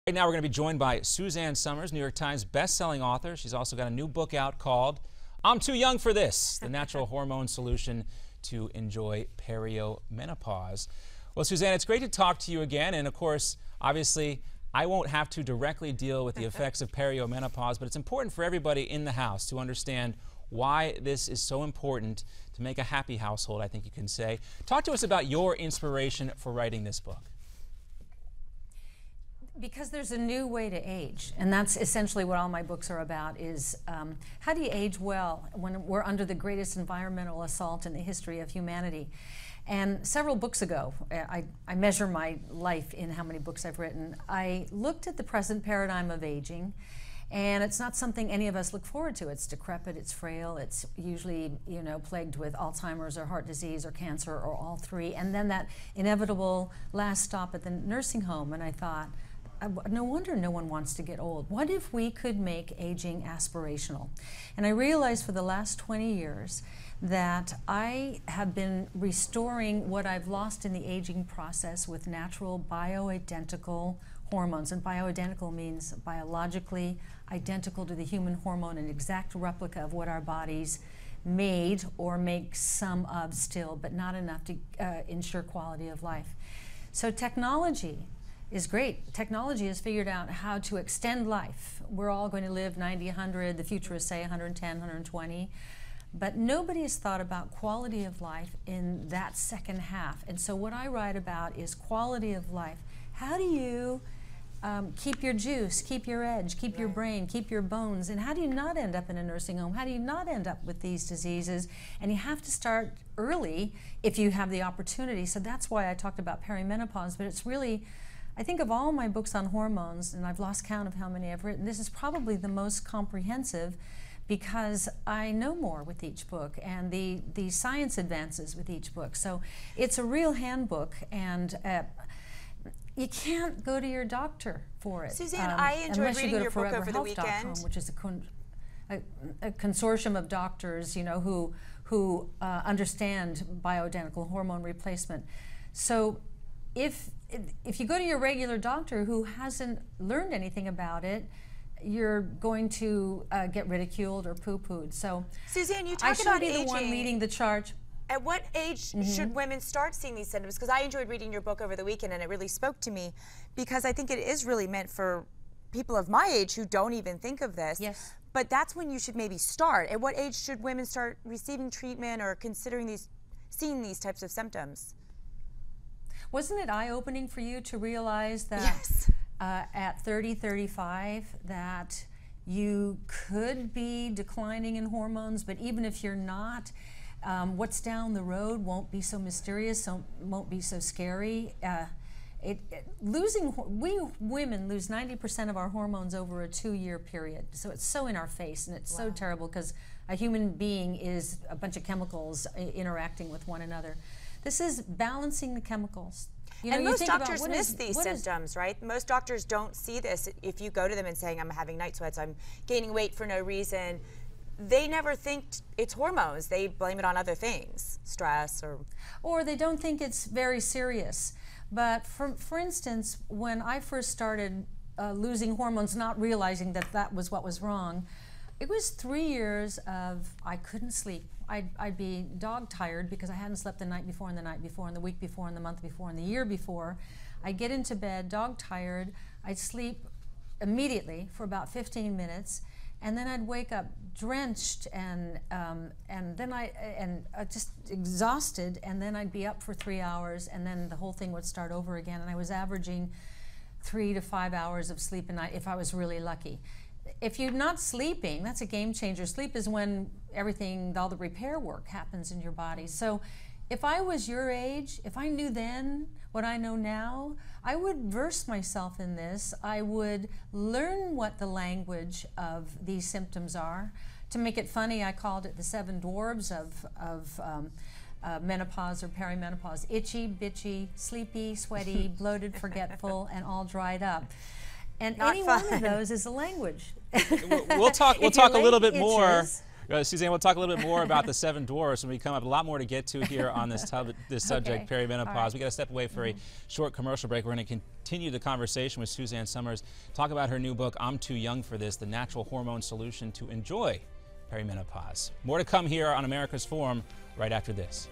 Right now we're going to be joined by Suzanne Somers, New York Times best-selling author. She's also got a new book out called I'm Too Young for This, the Natural Hormone Solution to Enjoy Perimenopause. Well, Suzanne, it's great to talk to you again, and of course, obviously, I won't have to directly deal with the effects of perimenopause, but it's important for everybody in the house to understand why this is so important to make a happy household, I think you can say. Talk to us about your inspiration for writing this book. Because there's a new way to age, and that's essentially what all my books are about, is how do you age well when we're under the greatest environmental assault in the history of humanity. And several books ago, I measure my life in how many books I've written, I looked at the present paradigm of aging, and it's not something any of us look forward to. It's decrepit, it's frail, it's usually, you know, plagued with Alzheimer's or heart disease or cancer or all three, and then that inevitable last stop at the nursing home, and I thought, no wonder no one wants to get old. What if we could make aging aspirational? And I realized for the last 20 years that I have been restoring what I've lost in the aging process with natural bioidentical hormones. And bioidentical means biologically identical to the human hormone, an exact replica of what our bodies made or make some of still, but not enough to ensure quality of life. So technology is great. Technology has figured out how to extend life. We're all going to live 90, 100, the future is say 110, 120, but nobody has thought about quality of life in that second half. And so what I write about is quality of life. How do you keep your juice, keep your edge, keep your brain, keep your bones, and how do you not end up in a nursing home? How do you not end up with these diseases? And you have to start early if you have the opportunity. So that's why I talked about perimenopause, but it's really, I think of all my books on hormones, and I've lost count of how many I've written, this is probably the most comprehensive because I know more with each book, and the science advances with each book. So it's a real handbook, and you can't go to your doctor for it. Suzanne, I enjoyed reading your book over the weekend. Which is a consortium of doctors, you know, who understand bioidentical hormone replacement. So if you go to your regular doctor who hasn't learned anything about it, you're going to get ridiculed or poo-pooed. So Suzanne, you talk about aging. I should be the one leading the charge. At what age should women start seeing these symptoms? Because I enjoyed reading your book over the weekend, and it really spoke to me, because I think it is really meant for people of my age who don't even think of this. Yes. But that's when you should maybe start. At what age should women start receiving treatment or considering seeing these types of symptoms? Wasn't it eye-opening for you to realize that yes. At 30, 35, that you could be declining in hormones, but even if you're not, what's down the road won't be so mysterious, won't be so scary. We women lose 90% of our hormones over a 2-year period, so it's so in our face, and it's so terrible because a human being is a bunch of chemicals interacting with one another. This is balancing the chemicals. You know, and most doctors miss these symptoms, right? Most doctors don't see this. If you go to them and saying, I'm having night sweats, I'm gaining weight for no reason, they never think it's hormones. They blame it on other things, stress or they don't think it's very serious. But for instance, when I first started losing hormones, not realizing that that was what was wrong, it was 3 years of I couldn't sleep. I'd be dog tired because I hadn't slept the night before and the night before and the week before and the month before and the year before. I'd get into bed dog tired. I'd sleep immediately for about 15 minutes, and then I'd wake up drenched and just exhausted, and then I'd be up for 3 hours, and then the whole thing would start over again. And I was averaging 3 to 5 hours of sleep a night if I was really lucky. If you're not sleeping, that's a game changer. Sleep is when everything, all the repair work happens in your body. So if I was your age, if I knew then what I know now, I would verse myself in this. I would learn what the language of these symptoms are. To make it funny, I called it the 7 dwarves of menopause or perimenopause: itchy, bitchy, sleepy, sweaty, bloated, forgetful, and all dried up. And Not any fun. one of those is a language. We'll talk a little bit more Suzanne, we'll talk a little bit more about the 7 dwarfs when we come up. A lot more to get to here on this subject, perimenopause. Right. We got to step away for a short commercial break. We're going to continue the conversation with Suzanne Somers, talk about her new book, I'm Too Young for This, the Natural Hormone Solution to Enjoy Perimenopause. More to come here on America's Forum right after this.